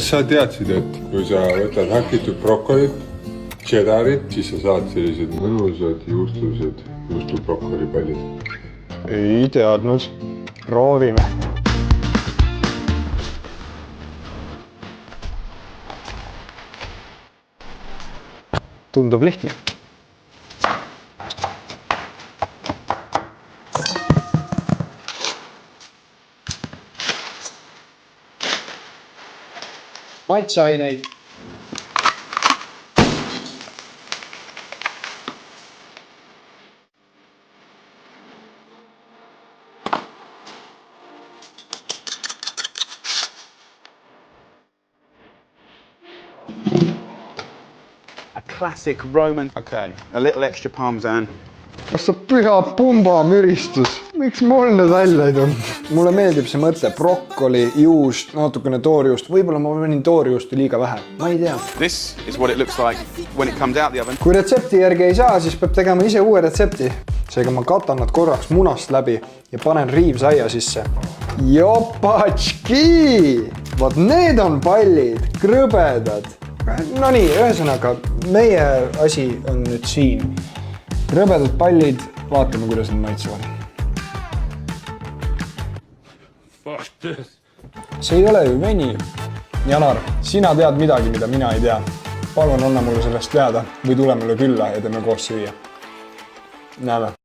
sa teadsid, et kui sa võtad häkitud brokolit, cheddarit, siis sa saad sellised mõnusad juustused juustubrokolipallid? Ei teadnud. Proovime. Tundub lihtne. Maitseaineid. A classic Roman. Okay. A little extra parmesan. Kas sa püha pumba müristus? Miks mul nüüd välja ei tulnud? Mulle meeldib see mõte. Brokkoli, juust, natukene toorjuust. Võib-olla ma panin toorjuustu liiga vähe. Ma ei tea. This is what it looks like when it comes out the oven. Kui retsepti järgi ei saa, siis peab tegema ise uue retsepti. Seega ma katan nad korraks munast läbi ja panen riivsaia sisse. Jopatški! Vaat need on pallid, krõbedad. No nii, ühesõnaga, meie asi on nüüd siin. Krõbedad pallid, vaatame, kuidas need maitsevad. See ei ole ju veni. Janar, sina tead midagi, mida mina ei tea. Palun anna mulle sellest teada või tule mulle külla ja teeme koos süüa. Näeme.